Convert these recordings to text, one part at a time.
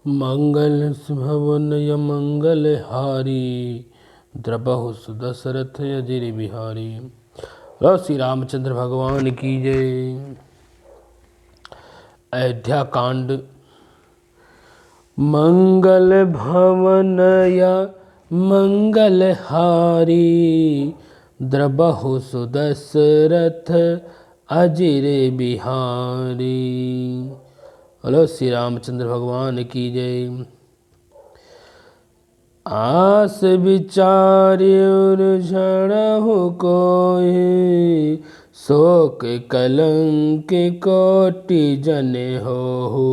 मंगल भवन मंगल हारी, द्रबहु सुदशरथ अजिर बिहारी। और श्री रामचंद्र भगवान की जय। अयोध्या कांड। मंगल भवन मंगल हारी, द्रबहु सुदशरथ अजिर बिहारी। हेलो श्री रामचंद्र भगवान की जय। आस विचार उर्झणहु कोई, शोक कलंक कोटि जने होहु।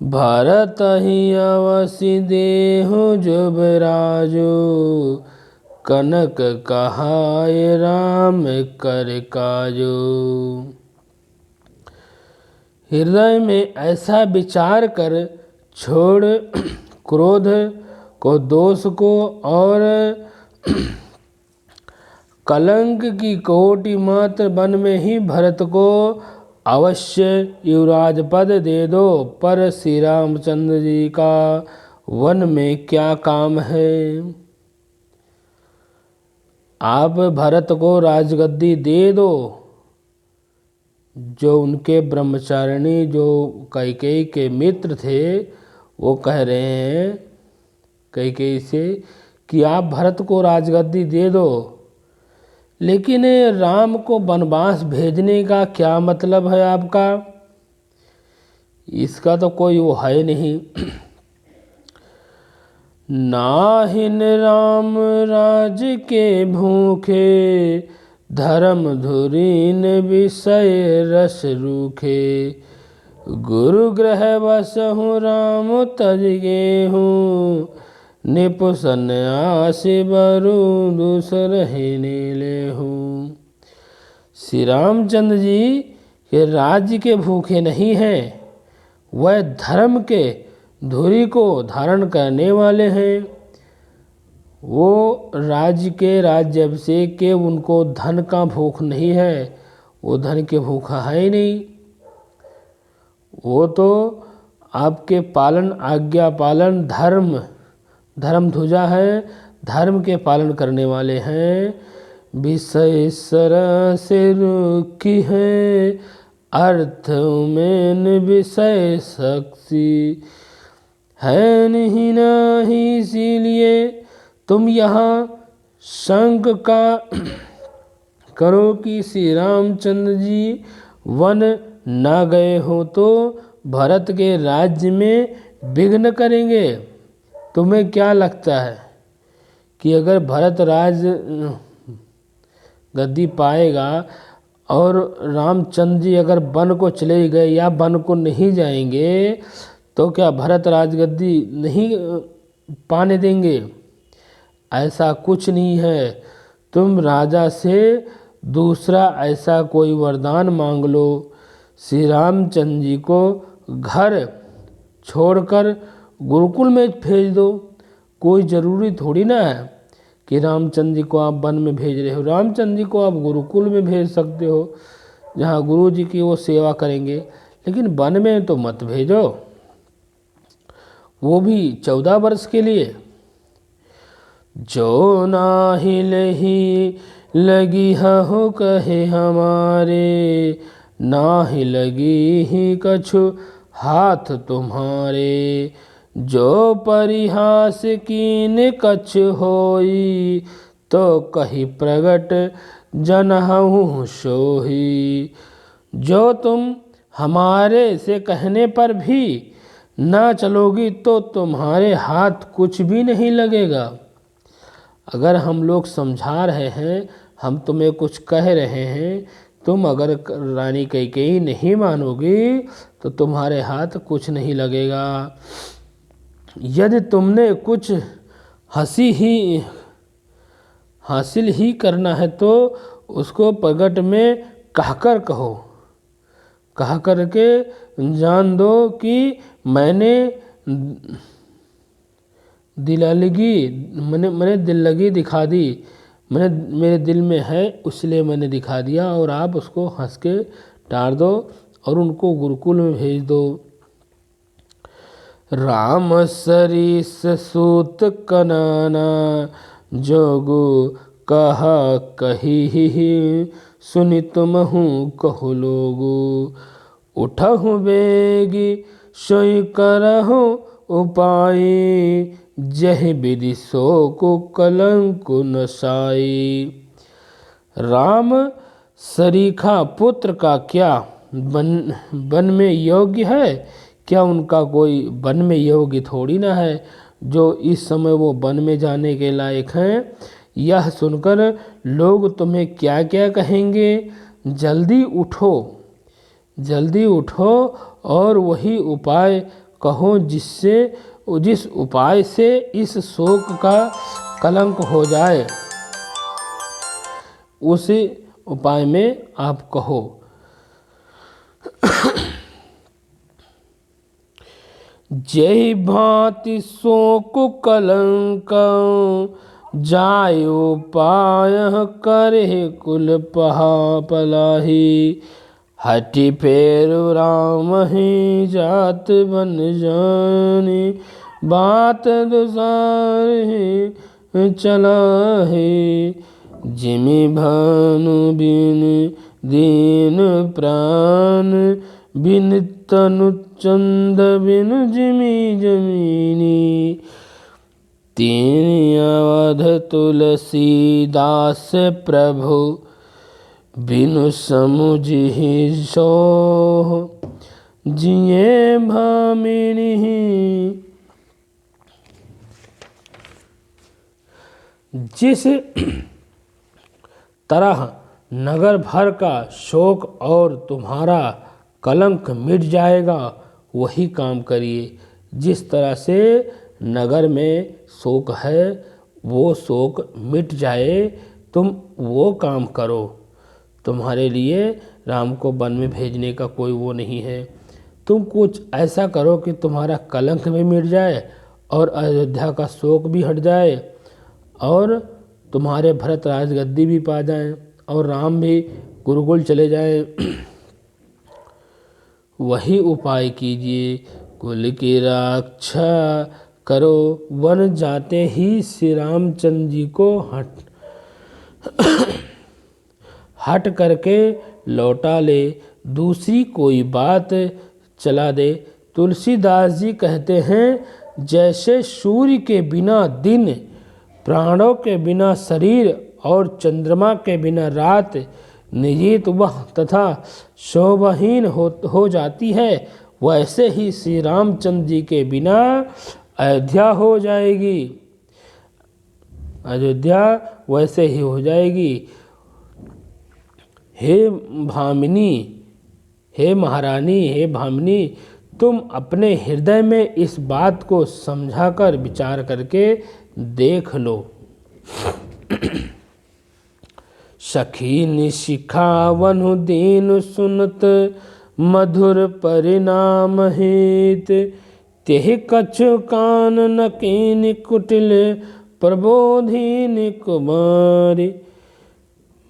भरत ही अवसि देहु जुबराजु, कनक कहाय राम कर काजु। हृदय में ऐसा विचार कर छोड़ क्रोध को, दोष को और कलंक की कोटि मात्र वन में ही भरत को अवश्य युवराज पद दे दो। पर श्री रामचंद्र जी का वन में क्या काम है? आप भरत को राजगद्दी दे दो। जो उनके ब्रह्मचारिणी जो कैकेयी के मित्र थे वो कह रहे हैं कैकेयी से कि आप भरत को राजगद्दी दे दो, लेकिन राम को वनवास भेजने का क्या मतलब है आपका? इसका तो कोई वो है नहीं। नाहिन राम राज के भूखे, धर्म धुरीन विषय रस रूखे। गुरु ग्रह बसहु राम तज गेहूँ, निपु सन्यासी बरु दूसरहिने लेहूँ। श्री रामचंद्र जी के राज्य के भूखे नहीं हैं, वह धर्म के धुरी को धारण करने वाले हैं। वो राज्य के राज्याभिषेक के उनको धन का भूख नहीं है, वो धन के भूखा है ही नहीं। वो तो आपके पालन आज्ञा पालन धर्म ध्वजा है, धर्म के पालन करने वाले हैं। विषय से रुखी है, अर्थ में विषय शक्ति है नहीं, इसीलिए तुम यहाँ शंक का करो कि श्री रामचंद्र जी वन ना गए हो तो भरत के राज्य में विघ्न करेंगे। तुम्हें क्या लगता है कि अगर भरत राज गद्दी पाएगा और रामचंद्र जी अगर वन को चले गए या वन को नहीं जाएंगे तो क्या भरत राजगद्दी नहीं पाने देंगे? ऐसा कुछ नहीं है। तुम राजा से दूसरा ऐसा कोई वरदान मांग लो। श्री रामचंद्र जी को घर छोड़कर गुरुकुल में भेज दो। कोई ज़रूरी थोड़ी ना है कि रामचंद्र जी को आप वन में भेज रहे हो। रामचंद्र जी को आप गुरुकुल में भेज सकते हो, जहाँ गुरु जी की वो सेवा करेंगे, लेकिन वन में तो मत भेजो, वो भी 14 वर्ष के लिए। जो नाहिल ही लगी हो कहे हमारे, नाहि लगी ही कछु हाथ तुम्हारे। जो परिहास कीन कछ होई, तो कही प्रगट जनहु सोही। जो तुम हमारे से कहने पर भी ना चलोगी तो तुम्हारे हाथ कुछ भी नहीं लगेगा। अगर हम लोग समझा रहे हैं, हम तुम्हें कुछ कह रहे हैं, तुम अगर रानी कैकेयी नहीं मानोगी तो तुम्हारे हाथ कुछ नहीं लगेगा। यदि तुमने कुछ हासिल ही करना है तो उसको प्रगट में कहकर कहो, कह करके जान दो कि मैंने मैंने दिल लगी दिखा दी, मेरे दिल में है इसलिए मैंने दिखा दिया। और आप उसको हंस के टार दो और उनको गुरुकुल में भेज दो। राम सरीस सूत कनाना, जोगु कहा कही सुनि तुमहु कहु लोगु। उठहु बेगी सोई करहु उपाय, जहि विधि सो को कलंक नसाई। राम सरीखा पुत्र का क्या वन में योग्य है? क्या उनका कोई वन में योग्य थोड़ी ना है, जो इस समय वो वन में जाने के लायक हैं। यह सुनकर लोग तुम्हें क्या क्या कहेंगे। जल्दी उठो, जल्दी उठो और वही उपाय कहो जिस उपाय से इस शोक का कलंक हो जाए। उसी उपाय में आप कहो। जय भांति शोक कलंक, जाय उपाय करे कुल पलाही। हटि फेरु राम ही जात बन जानी, बात दुसारी चलाही। जिमि भानु बिन दीन प्राण, बिन तनु चंद बिन जिमि जमीनी। तीन अवध तुलसीदास प्रभु, बिनु समुझि सोह जिये भामिनी। जिस तरह नगर भर का शोक और तुम्हारा कलंक मिट जाएगा, वही काम करिए। जिस तरह से नगर में शोक है वो शोक मिट जाए, तुम वो काम करो। तुम्हारे लिए राम को वन में भेजने का कोई वो नहीं है। तुम कुछ ऐसा करो कि तुम्हारा कलंक भी मिट जाए और अयोध्या का शोक भी हट जाए और तुम्हारे भरत राज गद्दी भी पा जाएं और राम भी गुरुकुल चले जाएं। वही उपाय कीजिए। कुल की रक्षा करो, वन जाते ही श्री रामचंद्र जी को हट करके लौटा ले, दूसरी कोई बात चला दे। तुलसीदास जी कहते हैं, जैसे सूर्य के बिना दिन, प्राणों के बिना शरीर और चंद्रमा के बिना रात नियत वह तथा शोभाहीन हो जाती है, वैसे ही श्री रामचंद्र जी के बिना अयोध्या हो जाएगी। अयोध्या वैसे ही हो जाएगी। हे भामिनी, हे महारानी, हे भामिनी, तुम अपने हृदय में इस बात को समझाकर विचार करके देख लो। सखी निशिखावनु दीन सुनत, मधुर परिणाम हित। तेहि कछु कान न कीन कुटिल, प्रबोधिनी कुमारी।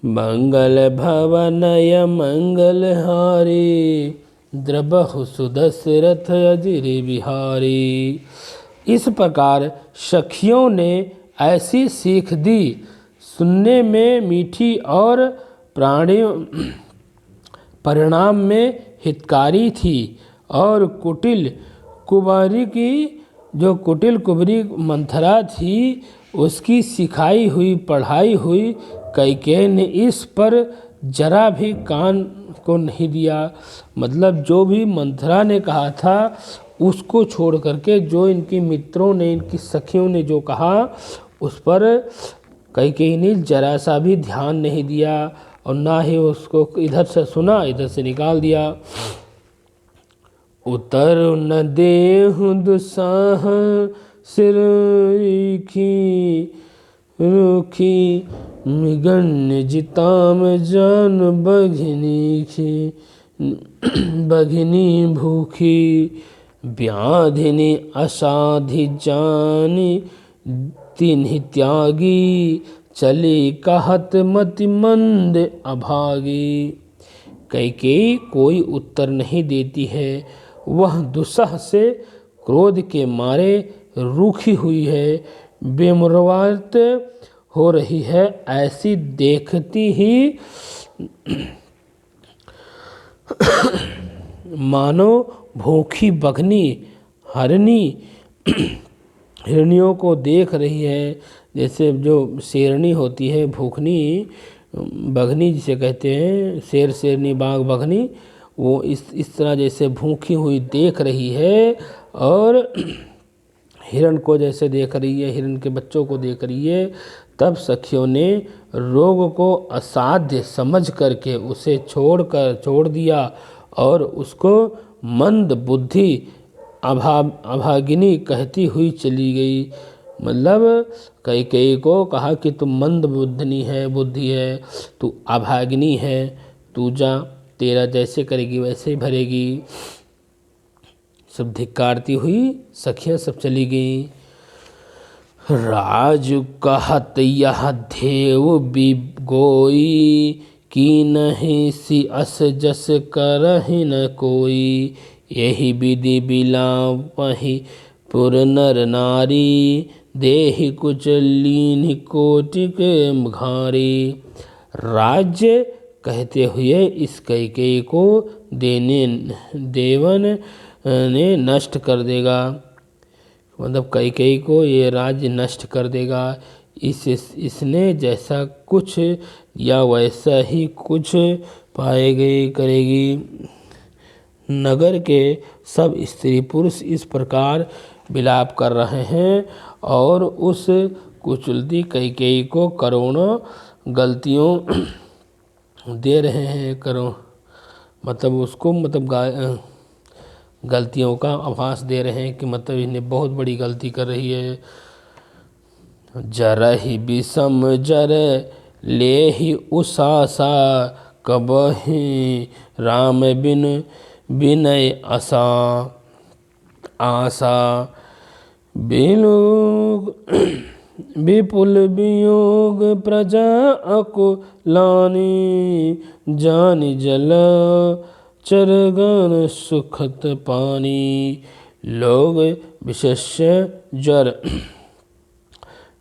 मंगल भवनय मंगलहारी, द्रबहु सुदशरथ अजिर बिहारी। इस प्रकार सखियों ने ऐसी सीख दी, सुनने में मीठी और परिणाम में हितकारी थी। और कुटिल कुमारी की, जो कुटिल कुबरी मंथरा थी, उसकी सिखाई हुई पढ़ाई हुई कैकेयी ने इस पर जरा भी कान को नहीं दिया। मतलब जो भी मंथरा ने कहा था उसको छोड़ करके जो इनकी मित्रों ने, इनकी सखियों ने जो कहा, उस पर कैकेयी ने जरा सा भी ध्यान नहीं दिया और ना ही उसको इधर से सुना इधर से निकाल दिया। उतर न देहु दुसाह सिर रूखी, मृगन्य जिताम जान बघिनी भूखी। व्याधिनी असाधि जानी, तिन्हि त्यागी। चली कहत मति मंद अभागी। कैकेयी कोई उत्तर नहीं देती है। वह दुस्सह से क्रोध के मारे रूखी हुई है, बेमुरवत हो रही है, ऐसी देखती ही मानो भूखी बघनी हिरनियों को देख रही है। जैसे जो शेरनी होती है, भूखनी बघनी जिसे कहते हैं, शेर शेरनी बाघ बघनी, वो इस तरह जैसे भूखी हुई देख रही है और हिरण को जैसे देख रही है, हिरण के बच्चों को देख रही है। तब सखियों ने रोग को असाध्य समझ करके उसे छोड़ दिया और उसको मंद बुद्धि अभागिनी कहती हुई चली गई। मतलब कैकेयी को कहा कि तू मंद बुद्धि है, तू अभागिनी है, तू जा, तेरा जैसे करेगी वैसे ही भरेगी। सब धिक्कारती हुई सखियां सब चली गई। राज कहत यह देव बिगोई, की नहीं सी अस जस करहि न कोई। यही विधि बिलावहि पुर नर नारी, देहि कुछ लीन कोटिक घारी। राज्य कहते हुए इस कैकेयी को देवन ने नष्ट कर देगा। मतलब कैकेयी को ये राज्य नष्ट कर देगा। इसने जैसा कुछ या वैसा ही कुछ करेगी। नगर के सब स्त्री पुरुष इस प्रकार विलाप कर रहे हैं और उस कुचलती कैकेयी को करोड़ों गलतियों दे रहे हैं। मतलब उसको गलतियों का आभास दे रहे हैं कि मतलब इन्हें बहुत बड़ी गलती कर रही है। जरहि विषम जर ले ही उसासा, कबहि राम बिन विनय आशा। विपुल वियोग प्रजा अकुलानी, जानि जल चरगन सुखत पानी।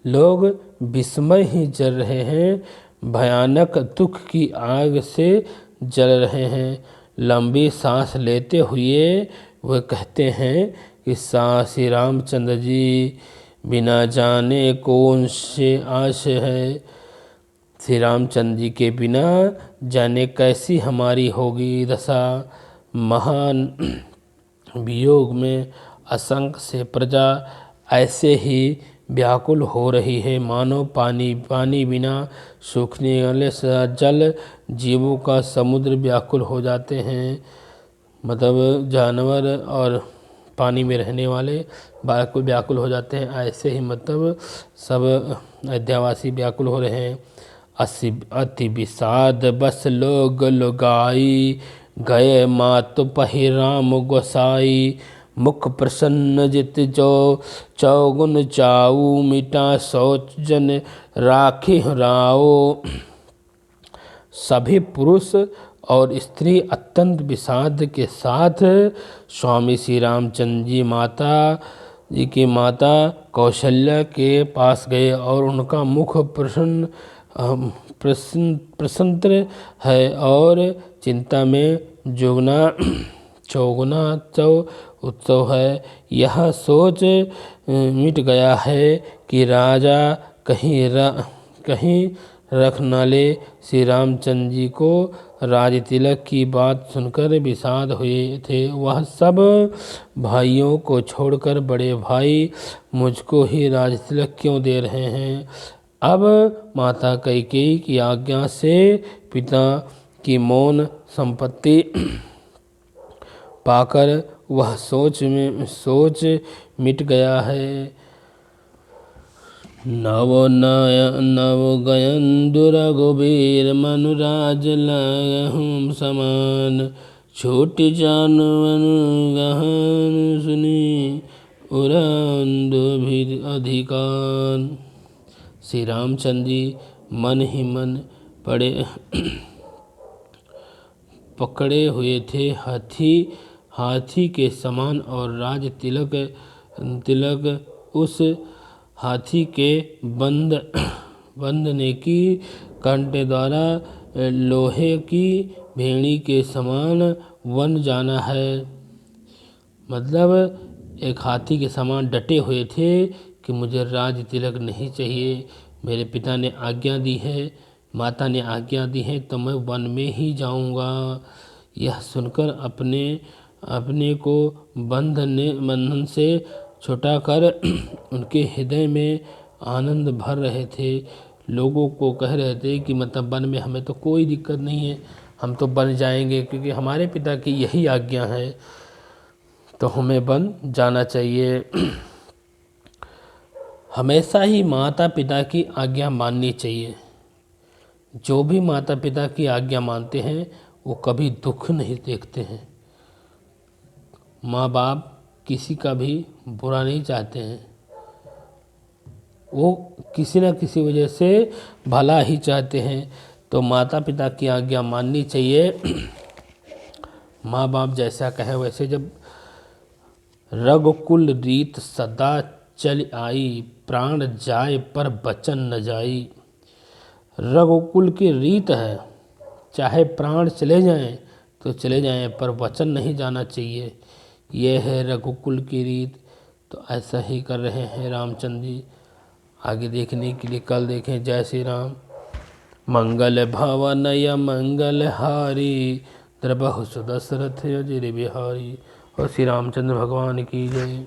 लोग विस्मय ही जल रहे हैं, भयानक दुख की आग से जल रहे हैं। लंबी सांस लेते हुए वह कहते हैं कि श्री रामचंद्र जी बिना जाने कौन से आश है। श्री रामचंद्र जी के बिना जाने कैसी हमारी होगी दशा। महान वियोग में असंख्य से प्रजा ऐसे ही व्याकुल हो रही है, मानो पानी बिना सूखने वाले जल जीवों का समुद्र व्याकुल हो जाते हैं। मतलब जानवर और पानी में रहने वाले व्याकुल हो जाते हैं, ऐसे ही मतलब सब अयोध्यावासी व्याकुल हो रहे हैं। अति विषाद बस लोग लुगाई, गए मातु पहि राम गोसाई। मुख प्रसन्न जित जो चौगुन चाऊ, मिटा सोच जन राखी राओ। सभी पुरुष और स्त्री अत्यंत विषाद के साथ स्वामी श्री रामचंद्र जी की माता कौशल्या के पास गए और उनका मुख प्रसन्न है और चिंता में चौगुना उत्सव है। यह सोच मिट गया है कि राजा कहीं रख न ले। श्री रामचंद्र जी को राज तिलक की बात सुनकर विषाद हुए थे। वह सब भाइयों को छोड़कर बड़े भाई मुझको ही राज तिलक क्यों दे रहे हैं। अब माता कैकेयी की आज्ञा से पिता की मौन संपत्ति पाकर वह सोच मिट गया है। नव गयन दुरघुबीर मनुराज लगहुं समान। छोटी जानवन गहन सुनी उरंदु भी अधिकार। श्री रामचंद्र जी मन ही मन पकड़े हुए थे। हाथी के समान और राज तिलक तिलक उस हाथी के बंधने की कांटे द्वारा लोहे की भेड़ी के समान बन जाना है। मतलब एक हाथी के समान डटे हुए थे कि मुझे राज तिलक नहीं चाहिए, मेरे पिता ने आज्ञा दी है, माता ने आज्ञा दी है, तो मैं वन में ही जाऊंगा। यह सुनकर अपने को बंधन से छुटाकर उनके हृदय में आनंद भर रहे थे। लोगों को कह रहे थे कि मतलब वन में हमें तो कोई दिक्कत नहीं है, हम तो बन जाएंगे, क्योंकि हमारे पिता की यही आज्ञा है, तो हमें बन जाना चाहिए। हमेशा ही माता पिता की आज्ञा माननी चाहिए। जो भी माता पिता की आज्ञा मानते हैं वो कभी दुख नहीं देखते हैं। माँ बाप किसी का भी बुरा नहीं चाहते हैं, वो किसी न किसी वजह से भला ही चाहते हैं। तो माता पिता की आज्ञा माननी चाहिए। माँ बाप जैसा कहे वैसे। जब रघुकुल रीत सदा चल आई, प्राण जाए पर बचन न जाई। रघुकुल की रीत है, चाहे प्राण चले जाएं तो चले जाएं, पर वचन नहीं जाना चाहिए। यह है रघुकुल की रीत। तो ऐसा ही कर रहे हैं रामचंद्र जी। आगे देखने के लिए कल देखें। जय श्री राम। मंगल भवनय मंगल हारी, द्रबहु सुदशरथ अजिर बिहारी। और श्री रामचंद्र भगवान की जय।